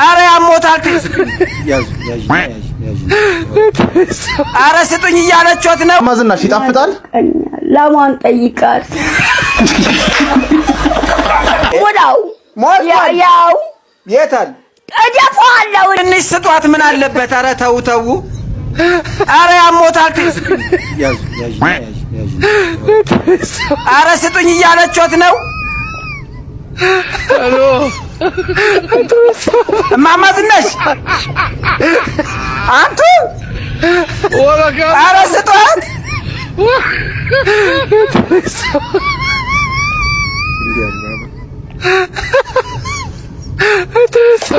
አረ ያሞታል ያዙ አረ ስጡኝ እያለችሁት ነው ማዝናሽ ይጣፍጣል ላሟን ጠይቃት ያው የታል እደፋለሁ እንሽ ስጧት ምን አለበት አረ ተው አረ ያሞታል ያዙ አረ ስጡኝ እያለችሁት ነው አሎ እማማ ዝናሽ አንቱ ወራጋ አረ ስጧት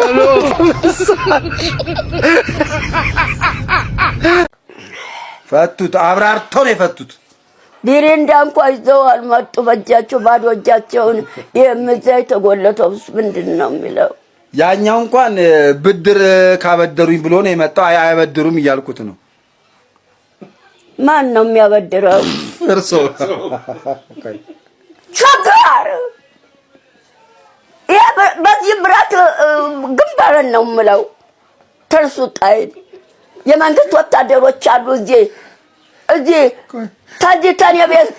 አሎ ፈቱት አብራርተው ነው የፈቱት ቢሪንዳ እንኳን ይዘው አልመጡ በእጃቸው ባዶ እጃቸውን የምዘይ ተጎለተውስ ምንድነው የሚለው ያኛው እንኳን ብድር ካበደሩኝ ብሎ ነው የመጣው አይበድሩም እያልኩት ነው ማን ነው የሚያበድረው እርሶ ቸጋር በዚህ ብራት ግንባርን ነው የምለው ተርሱ ጣይ የመንግስት ወታደሮች አሉ እዚህ ታጅታን የቤት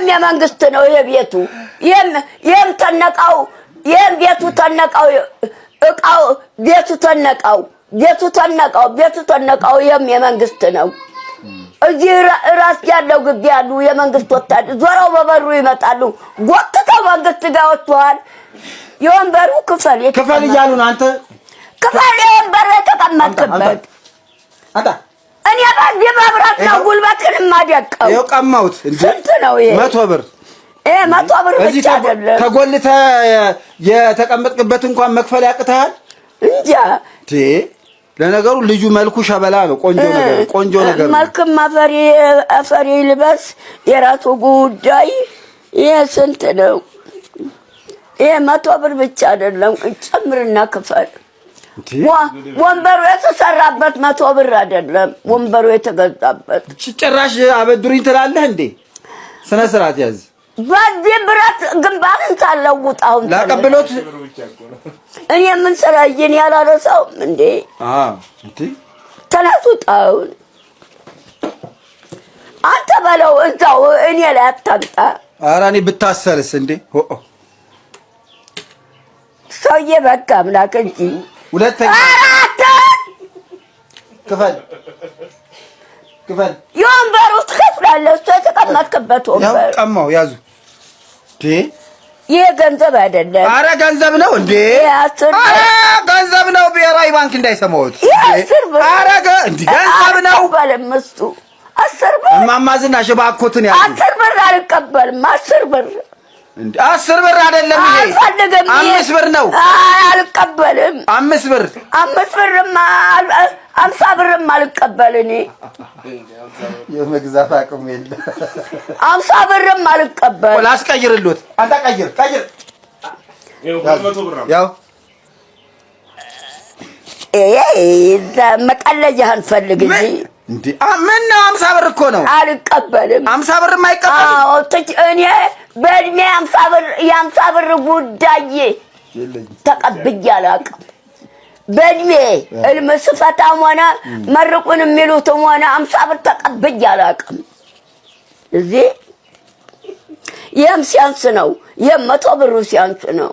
የመንግስት ነው የቤቱ ተነቃው ቤቱ ተነቃው እቃው ቤቱ ተነቃው የመንግስት ነው እዚህ ራስ ያለው ግቢ ያሉ የመንግስት ወታደሮች ዞረው በበሩ ይመጣሉ ጎትተው መንግስት ጋር ወጥቷል የወንበሩ ክፈል እያሉ ነው አንተ ክፈል የወንበሩ የተቀመጥክበት አንተ እኔ ባንዴ መብራት ነው ጉልበትን ማደቀው ይኸው ቀማውት ስንት ነው ይሄ 100 ብር 100 ብር ብቻ አይደለም ተጎልተ የተቀመጥክበት እንኳን መክፈል ያቅታል እንጃ ለነገሩ ልጁ መልኩ ሸበላ ነው ቆንጆ ነገር መልክም አፈሪ ልበስ የራሱ ጉዳይ ይሄ ስንት ነው ይሄ 100 ብር ብቻ አይደለም ጨምርና ክፈል ወንበሩ የተሰራበት 100 ብር አይደለም ወንበሩ የተገዛበት ጭራሽ አበድሩኝ ትላለህ እንዴ ስነ ስርዓት ያዝ በዚህ ብረት ግንባርን ታለውጣው ላቀብሎት እኔ ምን ሰራይን ያላረሳው እንዴ እንዴ ተናሱጣው አንተ በለው እዛው እኔ ላይ አታምጣ ኧረ እኔ ብታሰርስ እንዴ ሰውዬ በቃ አምላክ እንጂ ሁለተኛ ክፈል የወንበሩ ትከፍላለህ የተቀመጥክበት ወንበር ቀማው ያዙ ይሄ ገንዘብ አይደለም ኧረ ገንዘብ ነው እንዴ ኧረ ገንዘብ ነው ብሔራዊ ባንክ እንዳይሰማውት ኧረ ገንዘብ ነው ባለምስቱ 10 ብር እማማ ዝናሽ እባክዎትን ያዙ 10 ብር አልቀበልም 10 ብር እንዴ 10 ብር አይደለም ይሄ 5 ብር ነው አልቀበልም 5 ብር 5 ብርማ 50 ብርም አልቀበልኝ የመግዛት አቅም የለ 50 ብርም አልቀበል ላስቀይርልዎት አንተ ቀይር ያው መቀለጃህን ፈልግ እንዴ ምን ነው 50 ብር እኮ ነው አልቀበልም 50 ብር የማይቀበል እኔ በእድሜ 50 ብር ጉዳይ ተቀብያለሁ አላውቅም በእድሜ እልም ስፈታም ሆነ መርቁን የሚሉትም ሆነ 50 ብር ተቀብያለሁ አላውቅም እዚህ ሲያንስ ነው 100 ብሩ ሲያንስ ነው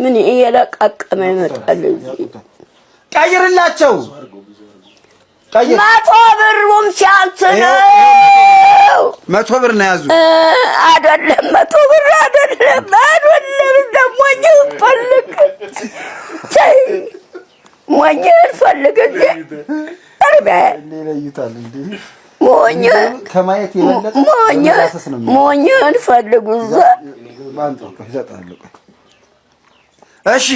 ምን እየለቃቀመ ይመጣል ቀይርላቸው 100 ብሩም ሲያንስ ነው 100 ብር ነው ያዙ አይደለም 100 ብር አይደለም ደግሞ ፈልግ እንጂ አርባ ይለዩታል እንዴ ከማየት የበለጠ ሞኝን ፈልጉ እሺ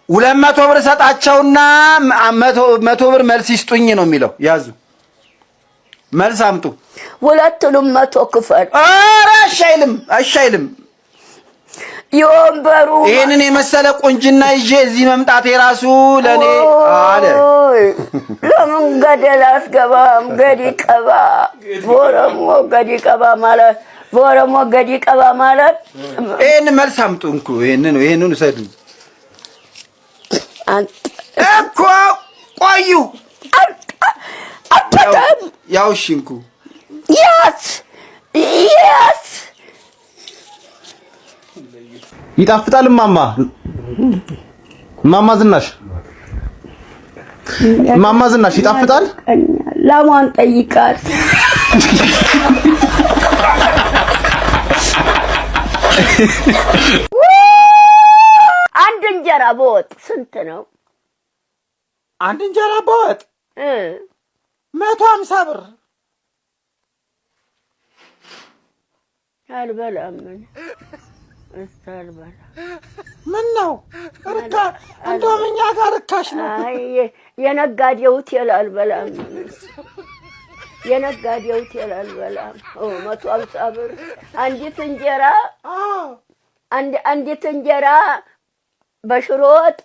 200 ብር ሰጣቸውና 100 ብር መልስ ይስጡኝ ነው የሚለው ያዙ መልስ አምጡ ሁለቱንም 100 ክፈል ኧረ አይሻይልም የወንበሩ ይሄንን የመሰለ ቁንጅና ይዤ እዚህ መምጣቴ ራሱ ለኔ አለ ለምን ገደል አስገባም ገዲቀባ ወረሞ ገዲቀባ ማለት ይሄን መልስ አምጡ እንኩ ይሄንን ሰዱ እኮ ቆዩ ያው ሽንኩ ያስ ይጣፍጣል። እማማ ዝናሽ ይጣፍጣል። ላሟን ጠይቃት። አንድ እንጀራ በወጥ ስንት ነው? አንድ እንጀራ በወጥ 150 ብር። አልበላም። ምን ነው እንደውም እኛ ጋር ርካሽ ነው። አይ የነጋዴው ሆቴል አልበላም። የነጋዴው ሆቴል አልበላም። 150 ብር አንዲት እንጀራ። አንዲት እንጀራ በሽሮ ወጥ።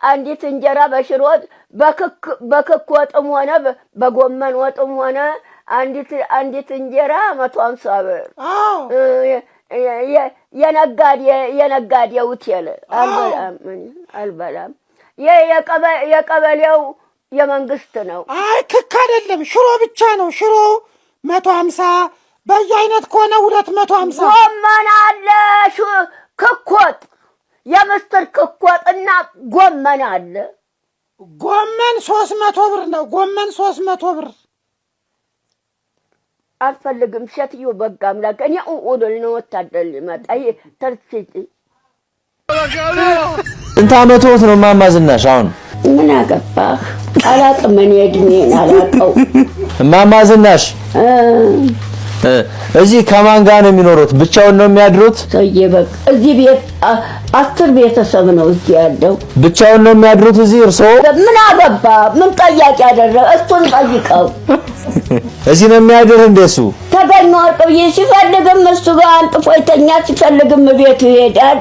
አንዲት እንጀራ በሽሮ ወጥ በክክ ወጥም ሆነ በጎመን ወጥም ሆነ አንዲት እንጀራ 150 ብር። የነጋዴ ሆቴል አልበላም። የቀበሌው የመንግስት ነው። አይ ክክ አይደለም፣ ሽሮ ብቻ ነው። ሽሮ 150፣ በየአይነት ከሆነ 250። ጎመን አለ፣ ክክ ወጥ፣ የምስር ክክ ወጥና ጎመን አለ። ጎመን 300 ብር ነው። ጎመን 300 ብር። አልፈልግም ሴትዮ በጋ አምላክ። እኔ ኡኡል ነው ወታደር ሊመጣ ተርሲቲ እንት አመቶት ነው እማማ ዝናሽ? አሁን ምን አገባህ? አላቅም። እኔ እድሜን አላቀው። እማማ ዝናሽ እዚህ ከማን ጋር ነው የሚኖሩት? ብቻውን ነው የሚያድሩት? ሰውዬ በቃ እዚህ ቤት 10 ቤተሰብ ነው እዚህ ያለው። ብቻውን ነው የሚያድሩት እዚህ? እርስዎ ምን አገባ? ምን ጠያቂ ያደረገ? እሱን ጠይቀው። እዚህ ነው የሚያድር እንደሱ? ተገኘ ወርቅዬ ሲፈልግም እሱ ጋር አንጥፎ ይተኛ፣ ሲፈልግም ቤቱ ይሄዳል።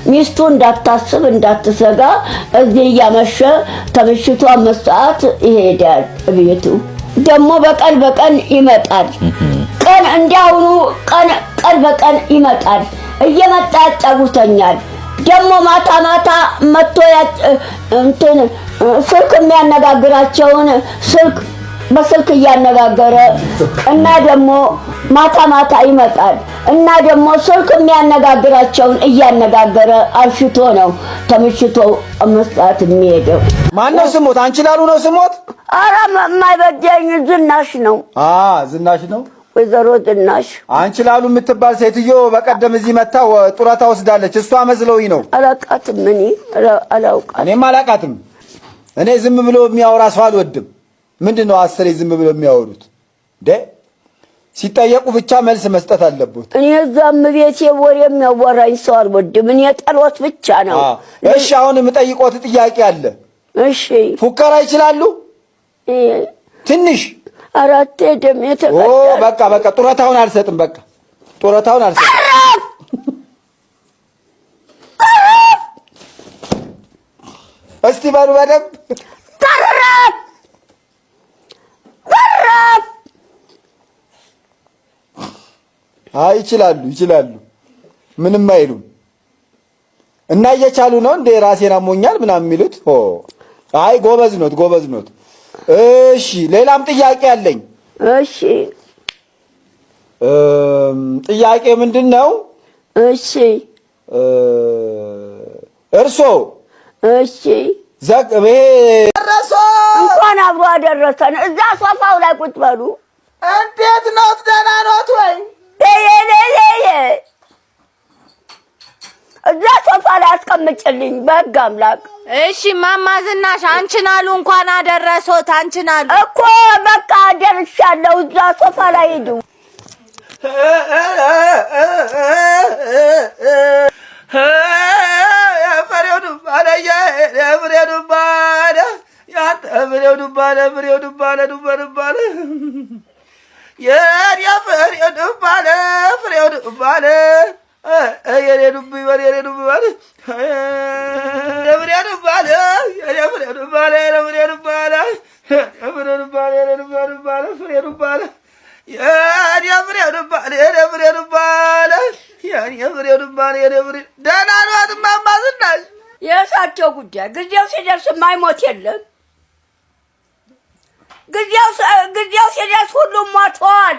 ሚስቱ እንዳታስብ እንዳትሰጋ እዚህ እያመሸ ተምሽቱ 5 ሰዓት ይሄዳል ቤቱ። ደግሞ በቀን ይመጣል። ቀን እንዲያውኑ ቀን በቀን ይመጣል። እየመጣ ያጫውተኛል። ደግሞ ማታ መጥቶ እንትን ስልክ የሚያነጋግራቸውን በስልክ እያነጋገረ እና ደግሞ ማታ ይመጣል እና ደግሞ ስልክ የሚያነጋግራቸውን እያነጋገረ አልሽቶ ነው ተምሽቶ 5 ሰዓት የሚሄደው። ማነው ስሞት? አንቺ ላሉ ነው ስሞት? ኧረ የማይበጀኝ ዝናሽ ነው። ዝናሽ ነው። ወይዘሮ ዝናሽ አንቺ ላሉ የምትባል ሴትዮ በቀደም እዚህ መታ ጡረታ ወስዳለች። እሷ መስለውኝ ነው። አላውቃትም። እኔ አላውቃትም። እኔም አላውቃትም። እኔ ዝም ብሎ የሚያወራ ሰው አልወድም። ምንድነው አስሬ ዝም ብሎ የሚያወሩት? ሲጠየቁ ብቻ መልስ መስጠት አለበት። እኔ እዛም ቤቴ ወሬ የሚያወራኝ ሰው አልወድም። እኔ ጠሎት ብቻ ነው። እሺ አሁን የምጠይቆት ጥያቄ አለ። እሺ ፉከራ ይችላሉ? ትንሽ አራት ደም በቃ ጡረታውን አልሰጥም። በቃ ጡረታውን አልሰጥም። እስቲ ባሉ በደም ይችላሉ። ምንም አይሉም። እና እየቻሉ ነው እንደ ራሴን አሞኛል ምናምን የሚሉት። አይ ጎበዝ ኖት። እሺ ሌላም ጥያቄ አለኝ። እሺ ጥያቄ ምንድነው? እሺ እርሶ ይሄ ደረሶ እንኳን አብሮ አደረሰን። እዛ ሶፋው ላይ ቁጭ በሉ። እንዴት ነው? ደህና ኖት ወይ? እዛ ሶፋ ላይ አስቀምጭልኝ በሕግ አምላክ። እሺ እማማ ዝናሽ አንቺን አሉ እንኳን አደረሶት። አንቺን አሉ እኮ በቃ ደርሻለሁ። እዛ ሶፋ ላይ ሂዱ። ደህና ናት እማማ ዝናሽ የእሳቸው ጉዳይ ጊዜው ሲደርስ የማይሞት የለም። ጊዜው ሲደርስ ሁሉም ሞቷል።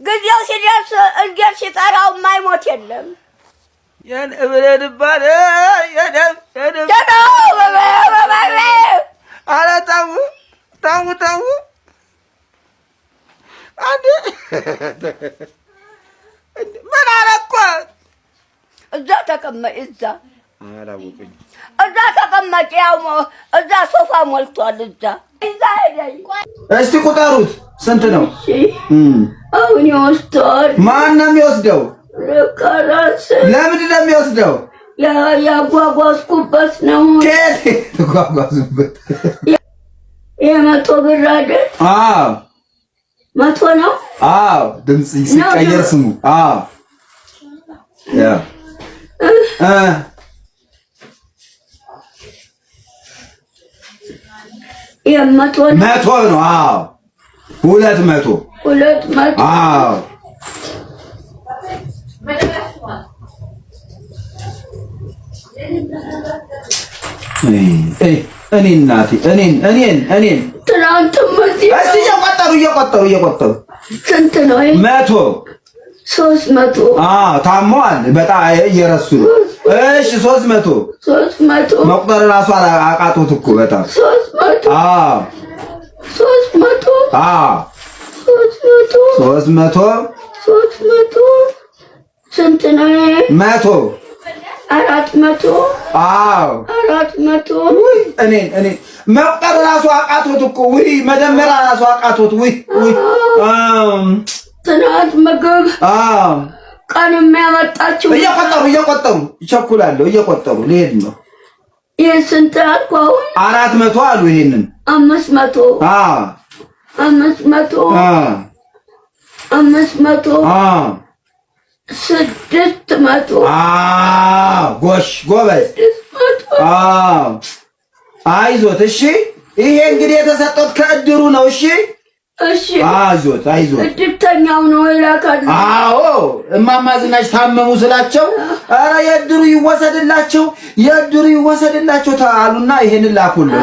ጊዜው ሲደርስ እርግጥ ሲጠራው የማይሞት የለም። የነብረድባል የደም ኧረ ተው አንዴ ምን አደረኳት? እዛ ተቀመጭ። አላወቁኝ። እዛ ተቀመጭ። ያው እዛ ሶፋ ሞልቷል። እዛ ሄደኝ። እስቲ ቁጠሩት ስንት ነው? አሁን ይወስደዋል። ማን ነው የሚወስደው? ለካራስ ለምንድን ነው የሚወስደው? ያጓጓዝኩበት ነው። ከየት ተጓጓዙበት? የመቶ ብር አይደል? አዎ 100 ነው። አዎ ድምጽ ሲቀየር ስሙ። አዎ ያ የመቶ ነው። 100 ነው። አዎ 200 አዎ እኔ እናቴ እኔን ትናንትም እስቲ እየቆጠሩ ስንት ነው? 100 300 ታሟል። በጣም እየረሱ ነው። እሺ 300 መቁጠር ራሱ አቃቶት እኮ በጣም 300 ስንት ነው? 100 400 400 እኔ መቁጠር ራሱ አቃቶት እኮ መደመር ራሱ አቃቶት ትናንት ምግብ ቀን የሚያመጣችው እየቆጠሩ ይቸኩላለሁ። እየቆጠሩ ልሄድ ነው። ይህ ስንት አልኩ? አሁን 400 አሉ። ይሄንን 500 600 ጎበዝ። አይዞት። እሺ ይሄ እንግዲህ የተሰጠት ከእድሩ ነው። እሺ አይዞት። እድርተኛው ነው ይላካል። አዎ እማማ ዝናሽ ታመሙ ስላቸው ኧረ የእድሩ ይወሰድላቸው ታሉና ይሄንን ላኩልን።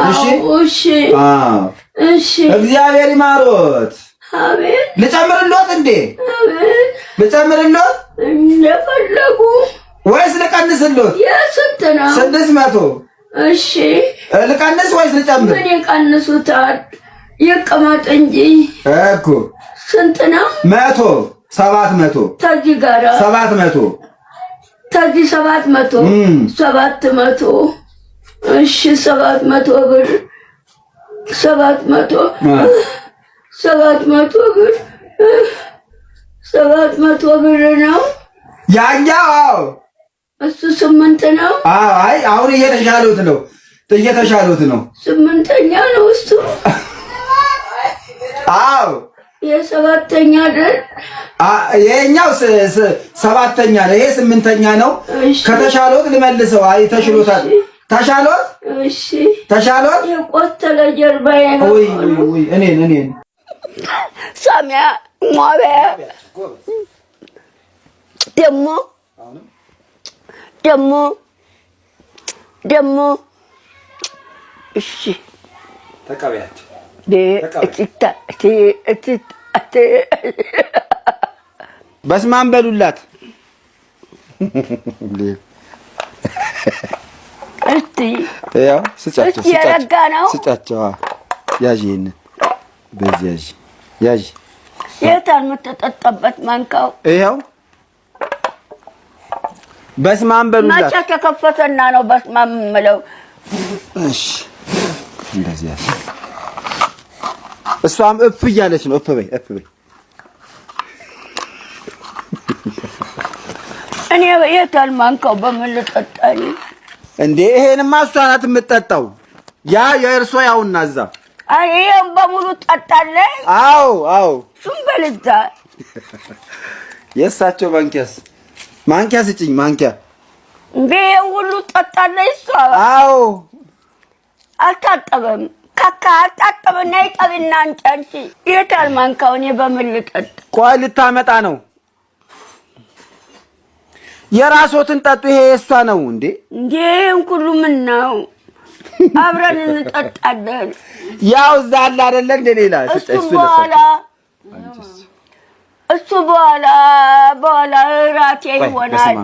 እሺ እግዚአብሔር ይማሮት። አሜን። ልጨምርልዎት እንዴ? አሜን። ልጨምርልዎት እንደፈለጉ ወይስ ልቀንስልዎት? የስንት ነው? 600 እሺ ልቀንስ ወይስ ልጨምር? ምን ይቀንሱታል? ይቀመጥ እንጂ እኮ ስንት ነው? 100 700 ተዚህ ጋራ 700 ተዚህ 700 እሺ 700 ብር 700 ብር ነው ያኛው። እሱ 8 ነው። አይ አሁን እየተሻሉት ነው። 8ኛ ነው እሱ። አዎ የሰባተኛ አይደል? የኛው 7ኛ ነው። ይሄ 8ኛ ነው። ከተሻሎት ልመልሰው። አይ ተሽሎታል። ተሻሎት? እሺ ተሻሎት? የቆሰለ ጀርባዬ ነው። እኔን ሳሚያ ሟበያ ደሞ እሺ ተቀበያቸው። በስማን በሉላት። እስቲ ያው ስጫቸው የረጋ ነው። ስጫቸው። ያዥ ይሄንን በዚህ ያዥ። የታል የምትጠጣበት ማንካው? ይኸው በስማን በሉላት። መቼ ተከፈተና ነው በስማን የምለው? እሺ እንደዚህ ያለ እሷም እፍ እያለች ነው። እፍ በይ። እኔ የታል ማንካው? በምን ልጠጣኝ እንዴ? ይሄንማ እሷ ናት የምትጠጣው። ያ የእርሶ ያውና እዛ ይሄን በሙሉ ጠጣለህ? አዎ እሱም በልዛ የእሳቸው ማንኪያ ስጭኝ። ማንኪያ እንዴ ሁሉ ጠጣለህ? እሷ አልታጠበም። ካካ አልታጠበና ይጠብና አንቺ የታል ማንካው? እኔ በምን ልጠጣ? ቆይ ልታመጣ ነው። የራስዎትን ጠጡ። ይሄ የእሷ ነው እንዴ? እንዴ ሁሉ ምን ነው? አብረን እንጠጣለን። ያው እዛ አለ አይደለ እንደ ሌላ እሱ በኋላ ራቴ ይሆናል።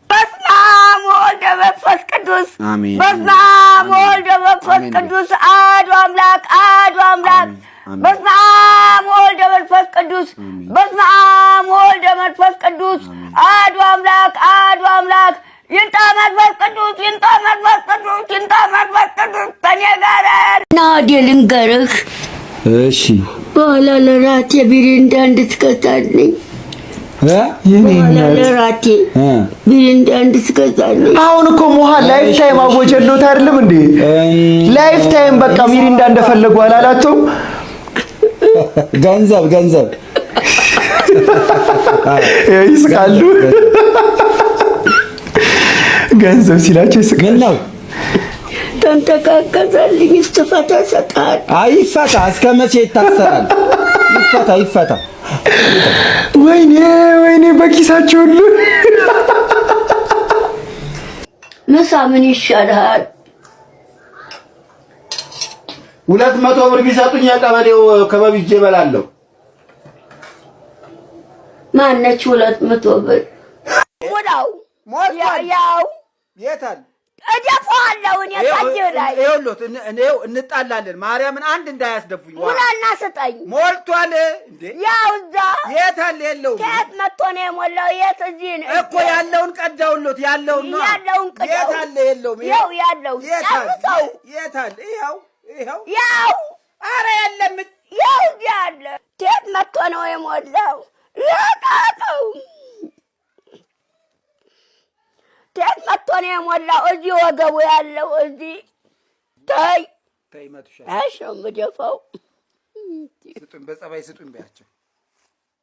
በስመ አብ ወወልድ ወመንፈስ ቅዱስ በስመ አብ ወወልድ ወመንፈስ ቅዱስ አሐዱ አምላክ በስመ አብ ወወልድ ወመንፈስ ቅዱስ በስመ አብ ወወልድ ወመንፈስ ቅዱስ አሐዱ አምላክ ይንጣ መንፈስ ቅዱስ ከእኔ ጋር ናዲ ልንገርህ። እሺ በኋላ ለራቴ ሚሪንዳ እንድትገዛልኝ ለራቴ ሚሪንዳ እንድትገዛልኝ። አሁን እኮ ሞሃ ላይፍ ታይም አወጀሉት አይደለም እንዴ? ላይፍ ታይም በቃ ሚሪንዳ እንደፈለጉ አላላቸው። ገንዘብ ይስቃሉ። ገንዘብ ሲላቸው ይስቃሉ። ተንተካከዛልኝ እስትፈታ ሰጣል። አይፈታ እስከ መቼ ይታሰራል? ይፈታ። ወይኔ በኪሳቸው ሁሉ ምሳ ምን ይሻልሃል? 200 ብር ቢሰጡኝ የቀበሌው ከበብ ይዤ እበላለሁ። ማነች 200 ብር? ሙላው ያው የታል እደፋለሁ እኔ ታጅ ላይ ይኸውልዎት፣ እንጣላለን። ማርያምን አንድ እንዳያስደፉኝ። ሙላና ስጠኝ። ሞልቷል እንዴ? ያው እዛ የታል? የለውም። ከየት መጥቶ ነው የሞላው? የት? እዚህ ነው እኮ ያለውን ቀዳውሎት። ያለውን ቀዳው። የታል? የለውም። ያው ያለው ጨርሰው። የታል? ይኸው ያው። ኧረ የለም። ያው እዚህ አለ። ከየት መጥቶ ነው የሞላው? ለቃቀው። ከየት መጥቶ ነው የሞላው? እዚህ ወገቡ ያለው እዚህ። ተይ መቱሻ። እሺ ነው የምደፋው። ስጡኝ፣ በጸባይ ስጡኝ በያቸው።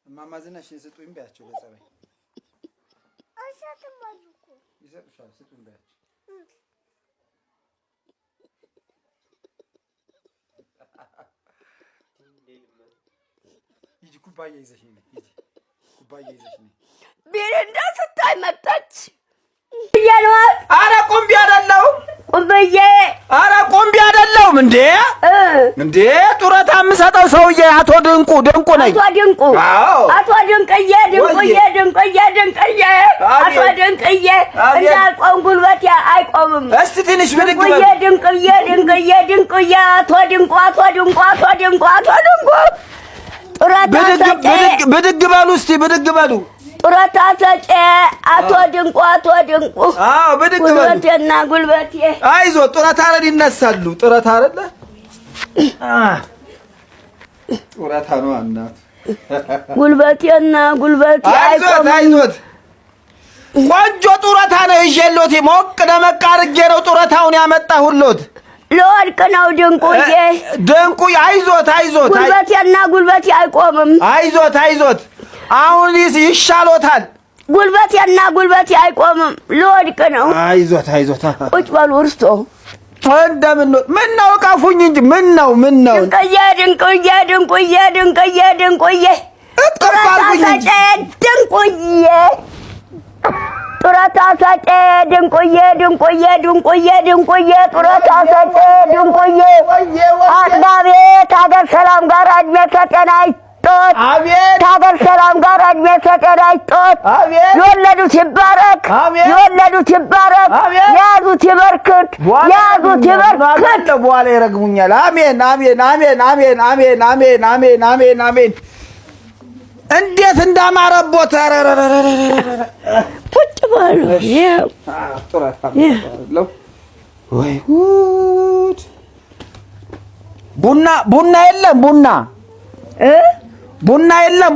እማማ ዝናሽን ስጡኝ በያቸው በጸባይ። ይሰጡሻል። ስጡኝ በያቸው። ሂጂ ኩባያ ይዘሽ ነይ። ኩባያ ይዘሽ ነይ። ቢሪንዳ ስታይ መጣች። ኧረ ቁምቢ አይደለሁም። ቁምብዬ ኧረ ቁምቢ አይደለሁም። እንዴ ጡረታ የምሰጠው ሰውዬ አቶ ድንቁ ነኝ። አቶ ድንቅዬ አቶ ድንቅዬ እንዳልቆም ጉልበቴ አይቆምም። እስቲ ትንሽ ብድግ በሉ። ድንቅዬ አቶ ድንቁ ጡረታ ብድግ በሉ። እስቲ ብድግ በሉ። ጡረታ ሰጪ አቶ ድንቁ። አዎ ብድግ በሉ። ጉልበቴና ጉልበቴ አይዞህ፣ ጡረታ አይደል ይነሳሉ። ጡረታ አይደለ? ጡረታ ነው እናት። ጉልበቴና ጉልበቴ አይዞት። ቆንጆ ጡረታ ነው ይዤሎት። ሞቅ ደመቅ አድርጌ ነው ጡረታውን ያመጣሁሎት። ለወርቅ ነው ድንቁዬ። አይዞት። ጉልበቴና ጉልበቴ አይቆምም። አይዞት። አሁን ይሻሎታል። ጉልበቴና ጉልበቴ አይቆምም። ለወድቅ ነው። አይዞት። ቁጭ በሉ እርሶ። እንደምን ነው? ምን ነው ቀፉኝ እንጂ ምን ነው? ድንቁዬ ጡረታ ሰጪ ጡረታ ሰጪ ድንቁዬ ጡረታ ሰጪ ድንቁዬ። አቤት ሀገር ሰላም ጋር እድሜ ከጤና ይስጦት። አቤት ሀገር ሰላም ጋር እድሜ ከጤና ይስጦት። የወለዱት ይባረክ። ያዙት ይበርክት። በኋላ ይረግሙኛል። አሜን። እንዴት እንዳማረቦት! ቁጭ በሉ። ወይ ጉድ! ቡና የለም። ቡና የለም።